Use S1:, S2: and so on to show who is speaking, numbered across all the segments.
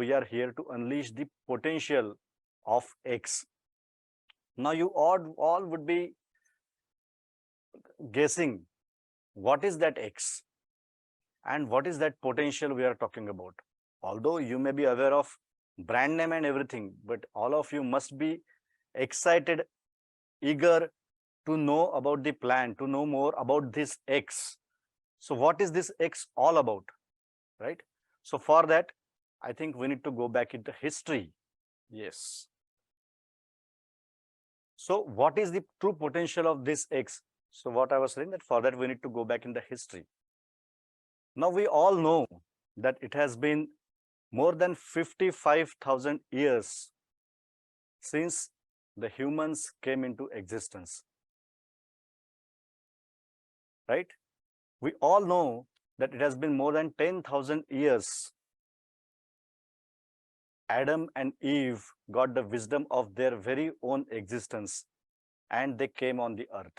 S1: we are here to unleash the potential of X. Now you all would be guessing what is that X and what is that potential we are talking about. Although you may be aware of brand name and everything, but all of you must be excited, eager to know about the plan, to know more about this X. So what is this X all about, right? So for that, I think we need to go back into history. Yes. So what is the true potential of this X? So what I was saying, that for that we need to go back in the history. Now we all know that it has been more than 55,000 years since the humans came into existence, right? We all know that it has been more than 10,000 years. Adam and Eve got the wisdom of their very own existence and they came on the earth.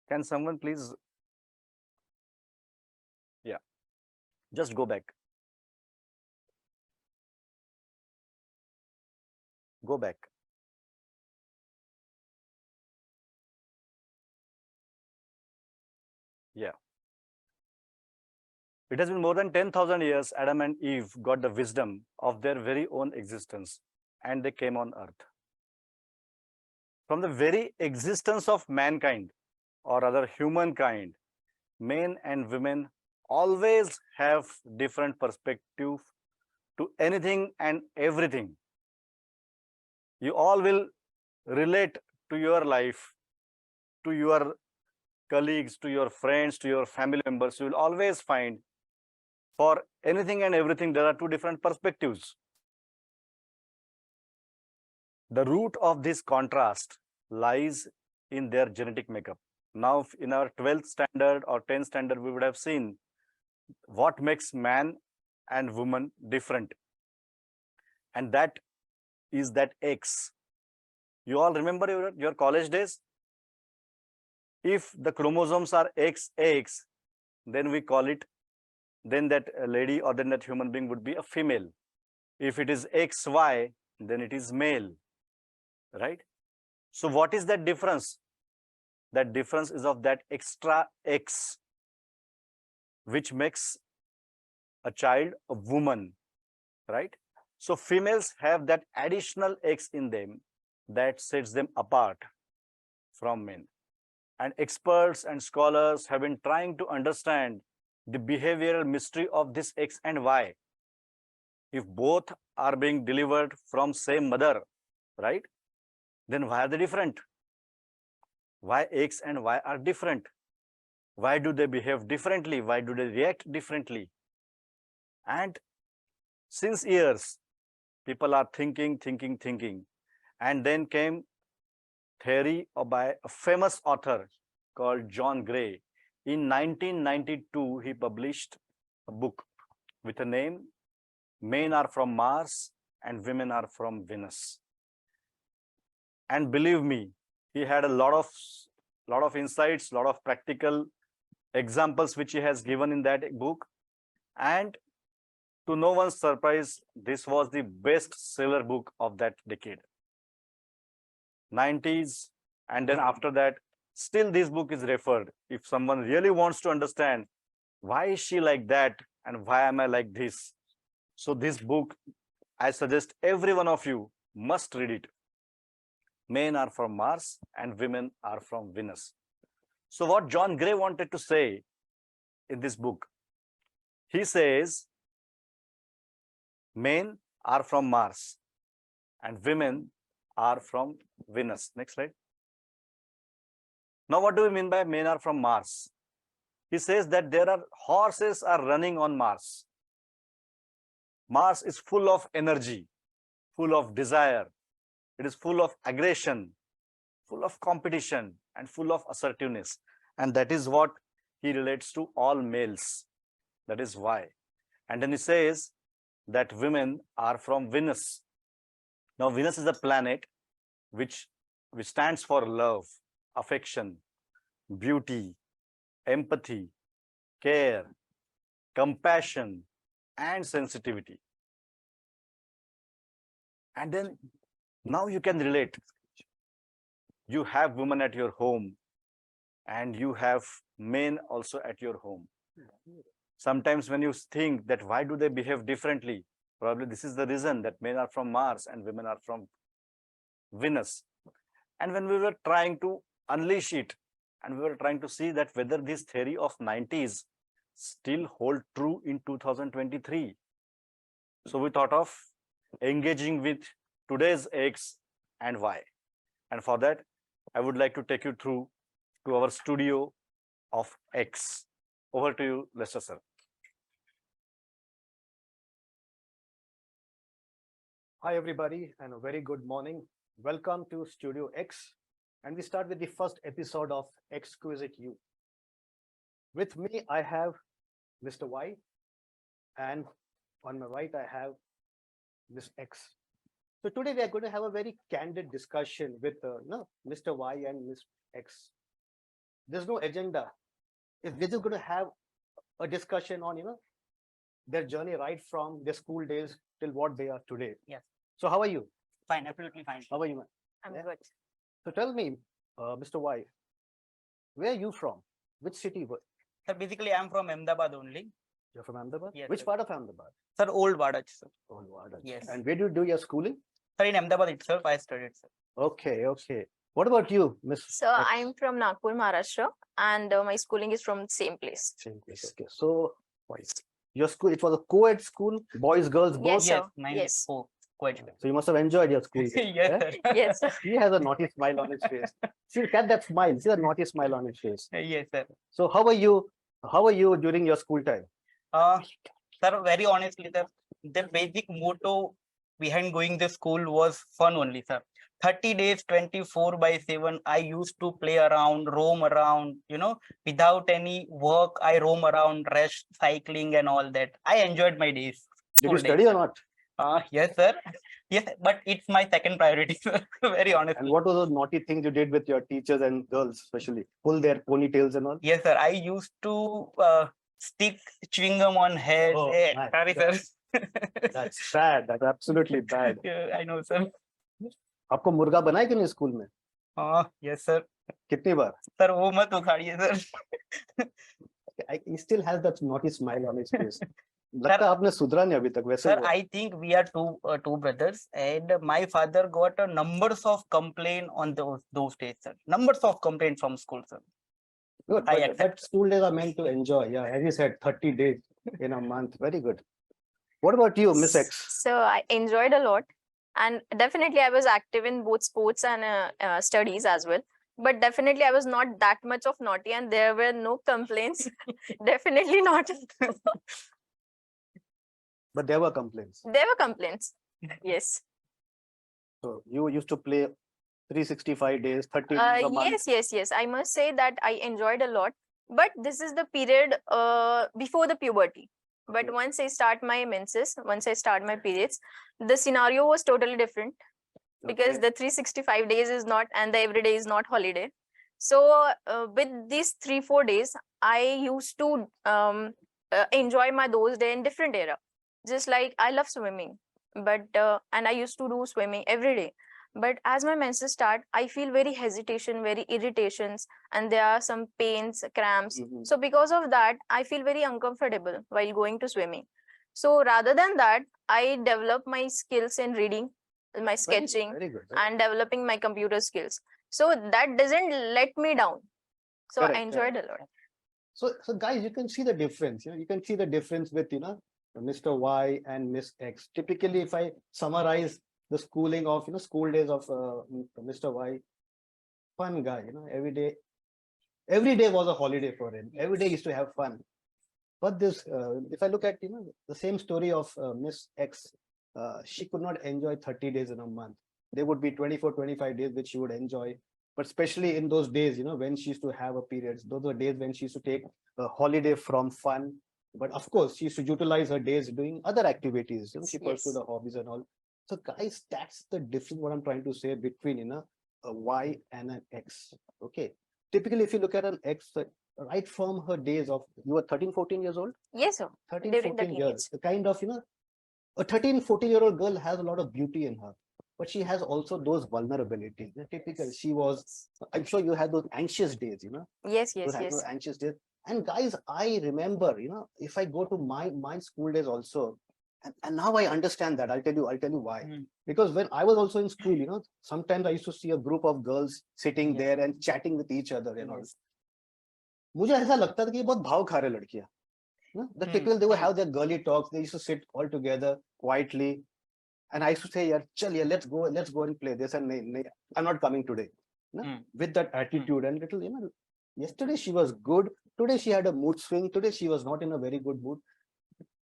S1: Can someone please, yeah, just go back. Go back. Yeah. It has been more than 10,000 years Adam and Eve got the wisdom of their very own existence and they came on earth. From the very existence of mankind or other humankind, men and women always have different perspective to anything and everything. You all will relate to your life, to your colleagues, to your friends, to your family members. You will always find for anything and everything, there are two different perspectives. The root of this contrast lies in their genetic makeup. Now, in our 12th standard or 10th standard, we would have seen what makes man and woman different. And that is that X. You all remember your college days? If the chromosomes are XX, then we call it, then that lady or then that human being would be a female. If it is XY, then it is male, right? So what is that difference? That difference is of that extra X, which makes a child a woman, right? So females have that additional X in them that sets them apart from men. And experts and scholars have been trying to understand the behavioral mystery of this X and Y. If both are being delivered from same mother, right? Then why are they different? Why X and Y are different? Why do they behave differently? Why do they react differently? And since years, people are thinking. And then came theory by a famous author called John Gray. In 1992, he published a book with a name, Men Are From Mars and Women Are From Venus. And believe me, he had a lot of insights, lot of practical examples which he has given in that book. And to no one's surprise, this was the best seller book of that decade. 90s, and then after that, still this book is referred. If someone really wants to understand why is she like that and why am I like this, so this book, I suggest every one of you must read it. Men Are From Mars and Women Are From Venus. So what John Gray wanted to say in this book, he says men are from Mars and women are from Venus. Next slide. Now, what do we mean by men are from Mars? He says that there are horses are running on Mars. Mars is full of energy, full of desire. It is full of aggression, full of competition, and full of assertiveness. And that is what he relates to all males. That is why. And then he says that women are from Venus. Now, Venus is a planet which stands for love, affection, beauty, empathy, care, compassion, and sensitivity. And then now you can relate. You have women at your home and you have men also at your home. Sometimes when you think that why do they behave differently, probably this is the reason that men are from Mars and women are from Venus. And when we were trying to unleash it, and we were trying to see that whether this theory of 90s still hold true in 2023. So we thought of engaging with today's X and Y. And for that, I would like to take you through to our studio of X. Over to you, Lester sir.
S2: Hi, everybody, and a very good morning. Welcome to Studio X. And we start with the first episode of Exquisite You. With me, I have Mr. Y, and on my right, I have Miss X. So today we are going to have a very candid discussion with Mr. Y and Miss X. There's no agenda. We're just going to have a discussion on, their journey right from their school days till what they are today.
S3: Yes.
S2: So how are you?
S3: Fine, absolutely fine.
S2: How are you, man?
S3: I'm
S2: Yeah.
S3: good.
S2: So tell me, Mr. Y, where are you from? Which city?
S3: Sir, basically, I'm from Ahmedabad only.
S2: You're from Ahmedabad?
S3: Yes,
S2: Which
S3: sir.
S2: part of Ahmedabad?
S3: Sir, old Badach, sir.
S2: Oh, Wada.
S3: Yes.
S2: And where do you do your schooling?
S3: Sir, in Ahmedabad itself, I studied, sir.
S2: Okay, okay. What about you, Miss?
S4: So
S2: X?
S4: I'm from Nagpur, Maharashtra, and my schooling is from the same place.
S2: Same place. Okay. So, your school, it was a co-ed school, boys, girls, both?
S4: Yes,
S3: Yes,
S4: sir.
S3: 94, quite well.
S2: So you must have enjoyed your school.
S3: Yes, sir.
S4: Yes, sir.
S2: He has a naughty smile on his face. See, look at that smile. See the naughty smile on his face.
S3: Yes, sir.
S2: So how are you? How are you during your school time?
S3: Sir, very honestly, sir, the basic motto behind going to school was fun only, sir. 30 days, 24/7, I used to play around, roam around, without any work. I roam around, rest, cycling, and all that. I enjoyed my days.
S2: Did
S3: school
S2: you
S3: days,
S2: study
S3: sir.
S2: or not?
S3: Yes, sir. Yes, but it's my second priority, sir. Very honestly.
S2: And what were those naughty things you did with your teachers and girls, especially pull their ponytails and all?
S3: Yes, sir. I used to stick chewing gum on head.
S2: Oh, my
S3: Sorry,
S2: God.
S3: sir.
S2: That's bad. That's absolutely bad.
S3: Yeah, I know, sir.
S2: आपको मुर्गा बनाया कि नहीं school में?
S3: Yes, sir.
S2: कितनी बार?
S3: Sir, वो मत उखाड़िए, sir.
S2: He still has that naughty smile on his face. लगता है आपने सुधरा नहीं अभी तक वैसे
S3: Sir,
S2: ही है।
S3: I think we are two brothers, and my father got numbers of complaint on those days, sir. Numbers of complaint from school, sir.
S2: Good,
S3: I
S2: but
S3: accept.
S2: that school days are meant to enjoy. Yeah, as you said, 30 days in a month. Very good. What about you, Miss X?
S4: So I enjoyed a lot, and definitely I was active in both sports and studies as well. But definitely I was not that much of naughty, and there were no complaints. Definitely not.
S2: But there were complaints.
S4: There were complaints. Yes.
S2: So you used to play 365 days, 30 days a month.
S4: Yes. I must say that I enjoyed a lot. But this is the period before the puberty. But
S2: Okay.
S4: once I start my menses, once I start my periods, the scenario was totally different, because
S2: Okay.
S4: the 365 days is not, and the everyday is not holiday. So with these 3-4 days, I used to enjoy my those day in different era. Just like I love swimming, but and I used to do swimming every day. But as my menses start, I feel very hesitation, very irritations, and there are some pains, cramps.
S2: Mhm.
S4: So because of that, I feel very uncomfortable while going to swimming. So rather than that, I develop my skills in reading, my sketching,
S2: Very good.
S4: and developing my computer skills. So that doesn't let me down. So
S2: Correct,
S4: I enjoyed a lot.
S2: So guys, you can see the difference. You can see the difference with Mr. Y and Miss X. Typically, if I summarize the schooling of school days of Mr. Y, fun guy. Every day was a holiday for him. Every day he used to have fun. But this, if I look at the same story of Miss X, she could not enjoy 30 days in a month. There would be 24, 25 days which she would enjoy. But especially in those days, when she used to have a periods, those were days when she used to take a holiday from fun. But of course, she used to utilize her days doing other activities. She pursued
S4: Yes.
S2: her hobbies and all. So guys, that's the difference what I'm trying to say between a Y and an X. Okay. Typically, if you look at an X, right from her days of, you were 13, 14 years old,
S4: Yes, sir.
S2: 13,
S4: During the
S2: 14 years,
S4: teenage.
S2: a kind of, a 13, 14-year-old girl has a lot of beauty in her, but she has also those vulnerabilities. Typical, she was, I'm sure you had those anxious days,
S4: Yes,
S2: you
S4: yes,
S2: had those
S4: yes.
S2: anxious days. And guys, I remember, if I go to my school days also, and now I understand that. I'll tell you why.
S3: Mm.
S2: Because when I was also in school, sometimes I used to see a group of girls sitting
S3: Yes.
S2: there and chatting with each other and all.
S3: Yes.
S2: मुझे ऐसा लगता था कि ये बहुत भाव खा रहे लड़कियां. The typical, they would have their girly talks. They used to sit all together quietly, and I used to say, "Yeah, chal, yeah, let's go and play." They said, "No, I'm not coming today." With that attitude and little, yesterday she was good. Today she had a mood swing. Today she was not in a very good mood.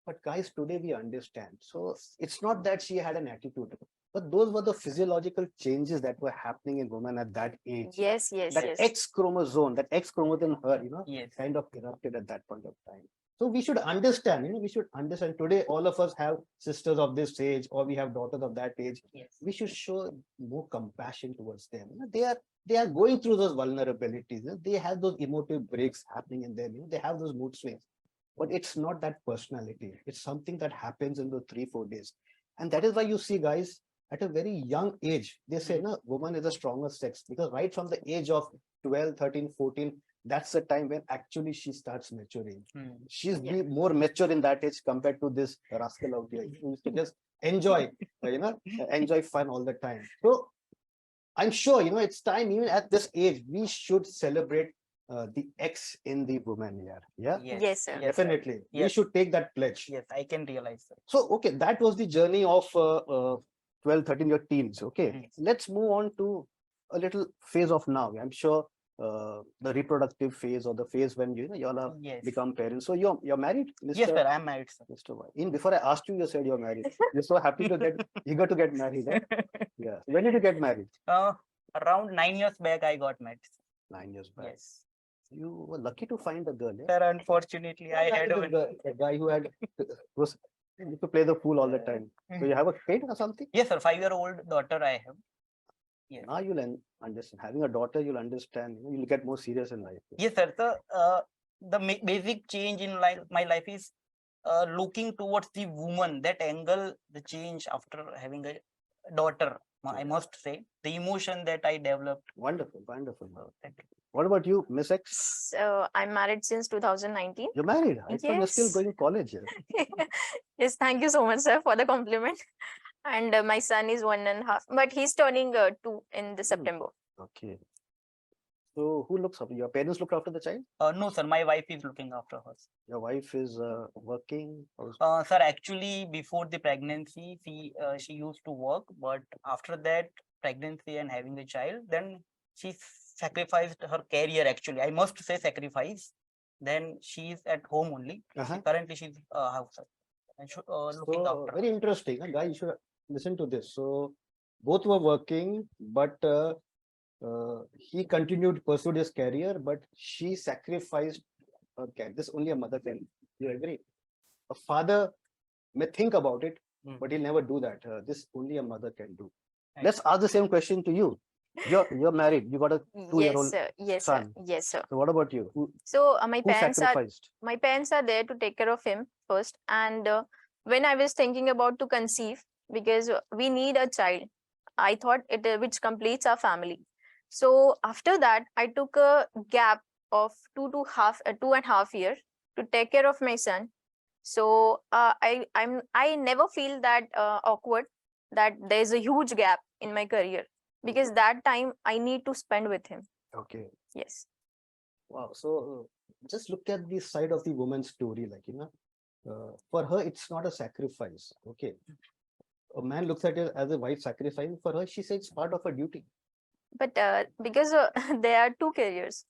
S2: But guys, today we understand. So it's not that she had an attitude, but those were the physiological changes that were happening in women at that age.
S4: Yes, yes,
S2: That
S4: yes.
S2: X chromosome in her,
S3: Yes.
S2: kind of erupted at that point of time. So we should understand, we should understand. Today, all of us have sisters of this age, or we have daughters of that age.
S3: Yes.
S2: We should show more compassion towards them. They are going through those vulnerabilities. They have those emotive breaks happening in them. They have those mood swings. But it's not that personality. It's something that happens in the 3-4 days. And that is why you see, guys, at a very young age, they say, no, woman is the strongest sex, because right from the age of 12, 13, 14, that's the time when actually she starts maturing. She's
S4: Yeah.
S2: be more mature in that age compared to this rascal out here who used to just enjoy, enjoy fun all the time. So I'm sure, it's time, even at this age, we should celebrate the X in the woman here. Yeah,
S4: Yes, sir.
S3: Yes, sir.
S2: definitely. We
S3: Yes.
S2: should take that pledge.
S3: Yes, I can realize, sir.
S2: So, okay, that was the journey of 12, 13-year teens. Okay,
S3: Yes.
S2: let's move on to a little phase of now. I'm sure the reproductive phase, or the phase when you all have
S3: Yes.
S2: become parents. So you're married, Mr.
S3: Yes, sir. I'm married, sir.
S2: Mr. White. Before I asked you, you said you're married. You're so happy to get eager to get married. Eh? Yeah. When did you get married?
S3: Around 9 years back, I got married.
S2: 9 years back.
S3: Yes.
S2: You were lucky to find a girl. Eh?
S3: Sir, unfortunately, I had
S2: a guy who was used to play the fool all the time. So you have a kid or something?
S3: Yes, sir. 5-year-old daughter I have. Yes.
S2: Now you'll understand. Having a daughter, you'll understand. You'll get more serious in life.
S3: Yes, sir. So, the basic change in my life is looking towards the woman. That angle, the change after having a daughter. I must say, the emotion that I developed.
S2: Wonderful, wonderful.
S3: Thank you.
S2: What about you, Miss X?
S4: So I'm married since 2019.
S2: You're married. I thought you're still
S4: Yes.
S2: going to college.
S4: Yes, thank you so much, sir, for the compliment. And my son is 1.5, but he's turning 2 in the September.
S2: Okay. So who looks after your parents? Look after the child.
S3: No, sir. My wife is looking after her.
S2: Your wife is working.
S3: Sir, actually, before the pregnancy, she used to work, but after that pregnancy and having a child, then she sacrificed her career. Actually, I must say sacrifice. Then she is at home only. Currently, she's house and looking
S2: So
S3: after.
S2: very interesting. Guys, you should listen to this. So both were working, but he continued to pursue his career, but she sacrificed her career. This only a mother can. You agree? A father may think about it, but he'll never do that. This only a mother can do.
S3: Right.
S2: Let's ask the same question to you. You're married. You got a 2-year-old
S4: Yes, sir. Yes,
S2: son.
S4: sir. Yes, sir.
S2: So what about you?
S4: So
S2: Who sacrificed?
S4: my parents are there to take care of him first. And when I was thinking about to conceive, because we need a child, I thought it which completes our family. So after that, I took a gap of 2.5 years to take care of my son. So I never feel that awkward that there's a huge gap in my career, because that time I need to spend with him.
S2: Okay.
S4: Yes.
S2: Wow. So just look at the side of the woman's story, for her, it's not a sacrifice. Okay. A man looks at it as a wife sacrifice. For her, she says it's part of her duty.
S4: But because there are 2 careers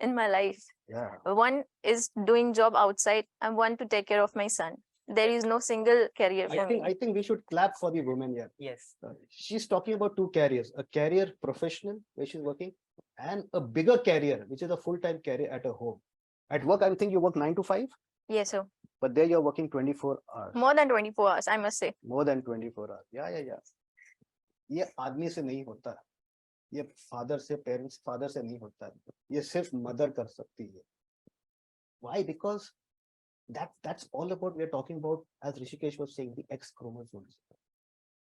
S4: in my life.
S2: Yeah.
S4: One is doing job outside and one to take care of my son. There is no single career for me.
S2: I think we should clap for the woman here.
S3: Yes.
S2: She's talking about 2 careers: a career professional where she's working, and a bigger career, which is a full-time career at a home. At work, I think you work 9 to 5.
S4: Yes, sir.
S2: But there you're working 24 hours.
S4: More than 24 hours, I must say.
S2: More than 24 hours. Yeah. ये आदमी से नहीं होता, ये father से, parents father से नहीं होता, ये सिर्फ मदर कर सकती है. Why? Because that's all about, we're talking about, as Rishikesh was saying, the X chromosomes.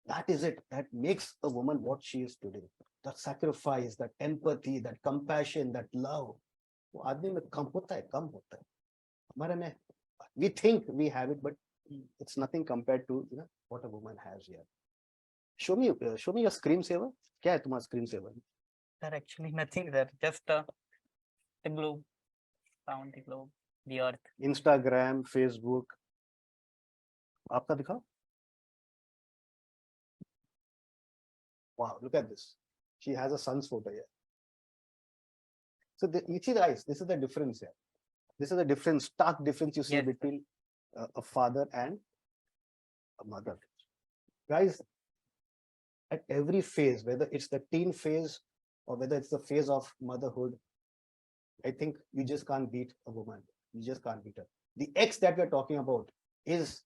S2: That is it. That makes a woman what she is today. That sacrifice, that empathy, that compassion, that love. वो आदमी में कम होता है. हमारे में, we think we have it, but it's nothing compared to, you know, what a woman has here. Show me your screensaver. क्या है तुम्हारा screensaver?
S3: Sir, actually nothing, sir. Just the globe, around the globe, the earth.
S2: Instagram, Facebook. आपका दिखाओ. Wow, look at this. She has a son's photo here. So you see, guys, this is the difference here. This is a difference, stark difference you see
S3: Yes, sir.
S2: between a father and a mother. Guys, at every phase, whether it's the teen phase or whether it's the phase of motherhood, I think you just can't beat a woman. You just can't beat her. The X that we're talking about is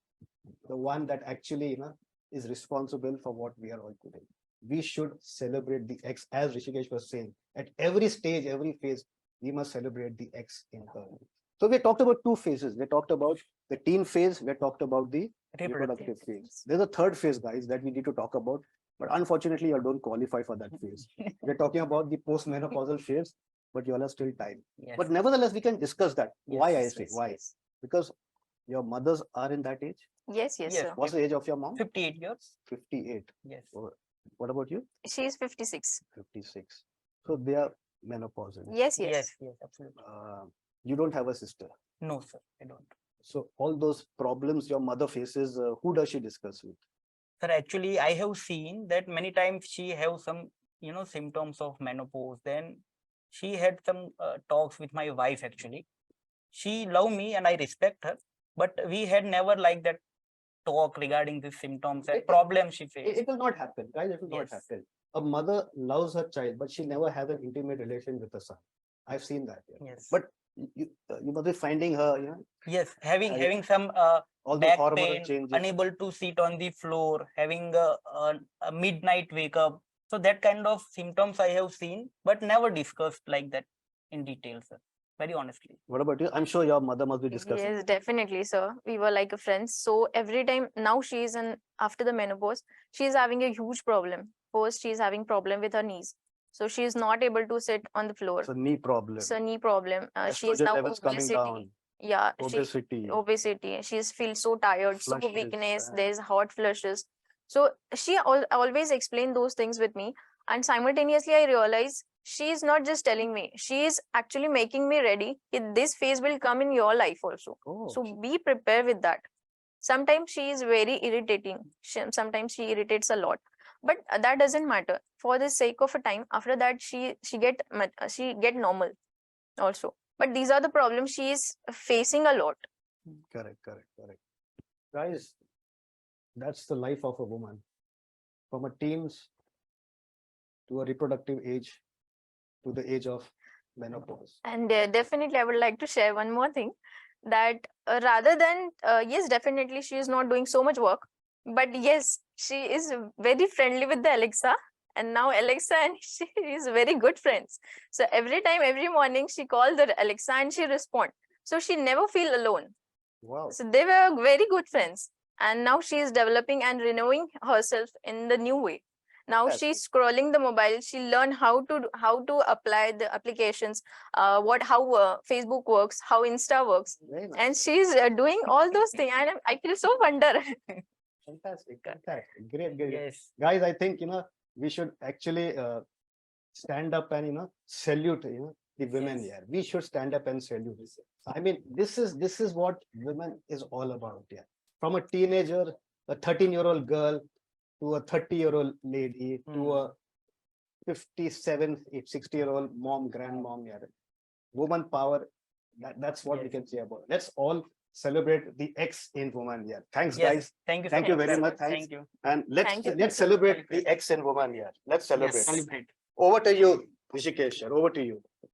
S2: the one that actually, you know, is responsible for what we are all today. We should celebrate the X, as Rishikesh was saying. At every stage, every phase, we must celebrate the X in her. So we talked about two phases. We talked about the teen phase. We talked about the reproductive phase. There's a third phase, guys, that we need to talk about. But unfortunately, you all don't qualify for that phase. We're talking about the postmenopausal phase, but you all are still time.
S3: Yes.
S2: But nevertheless, we can discuss that. Why I
S3: Yes,
S2: say
S3: yes,
S2: why?
S3: yes.
S2: Because your mothers are in that age.
S4: Yes, yes,
S3: Yes.
S4: sir.
S2: What's the age of your mom?
S3: 58 years.
S2: 58.
S3: Yes.
S2: Oh, what about you?
S4: She is 56.
S2: 56. So they are menopausal.
S4: Yes, yes.
S3: Yes, yes, absolutely.
S2: You don't have a sister.
S3: No, sir, I don't.
S2: So all those problems your mother faces, who does she discuss with?
S3: Sir, actually, I have seen that many times she have some, symptoms of menopause. Then she had some talks with my wife, actually. She love me and I respect her, but we had never like that talk regarding the symptoms and problems she faced.
S2: It will not happen, guys. It will not
S3: Yes.
S2: happen. A mother loves her child, but she never has an intimate relation with her son. I've seen that. Yeah.
S3: Yes.
S2: But you must be finding her, you know,
S3: Yes, having
S2: I-
S3: some
S2: all the
S3: back
S2: hormonal
S3: pain,
S2: changes.
S3: unable to sit on the floor, having a midnight wake up. So that kind of symptoms I have seen, but never discussed like that in detail, sir. Very honestly.
S2: What about you? I'm sure your mother must be discussing.
S4: Yes, definitely, sir. We were like a friends. So every time now she's in after the menopause, she's having a huge problem. First, she's having problem with her knees. So she's not able to sit on the floor.
S2: It's a knee problem.
S4: So knee problem. She's
S2: Estrogen
S4: now
S2: levels coming
S4: obesity.
S2: down.
S4: Yeah,
S2: Obesity.
S4: obesity. She's feels so tired, so
S2: Flushes,
S4: weakness.
S2: yeah.
S4: There's hot flushes. So she always explained those things with me, and simultaneously I realized she is not just telling me; she is actually making me ready. This phase will come in your life also.
S2: Oh,
S4: So be prepared with that. Sometimes she is very irritating. Sometimes she irritates a lot, but that doesn't matter. For the sake of a time, after that she get normal also. But these are the problems she is facing a lot.
S2: correct. Guys, that's the life of a woman. From a teens to a reproductive age to the age of menopause.
S4: And definitely, I would like to share one more thing, that rather than yes, definitely she is not doing so much work, but yes, she is very friendly with the Alexa. And now Alexa and she is very good friends. So every time, every morning, she calls the Alexa and she responds. So she never feel alone.
S2: Wow.
S4: So they were very good friends. And now she is developing and renewing herself in the new way. Now
S2: That's
S4: she's scrolling the mobile. She learned how to apply the applications, how Facebook works, how Insta works,
S2: Very nice.
S4: and she's doing all those things. And I feel so wonder.
S2: Fantastic. Great.
S3: Yes.
S2: Guys, I think, we should actually stand up and, salute, the women
S3: Yes.
S2: here. We should stand up and salute. I mean, this is what women is all about. Yeah. From a teenager, a 13-year-old girl, to a 30-year-old lady, to a 57, 60-year-old mom, grandmom. Yeah. Woman power. That's what we
S3: Yes.
S2: can say about it. Let's all celebrate the X in woman. Yeah. Thanks,
S3: Yes.
S2: guys.
S3: Thank you.
S2: Thank
S3: so
S2: you very
S3: sir.
S2: much. Thanks.
S3: Thank you.
S2: And
S4: Thank you.
S2: let's celebrate the X in woman here. Let's celebrate.
S3: Yes, celebrate.
S2: Over to you, Rishikesh. Over to you.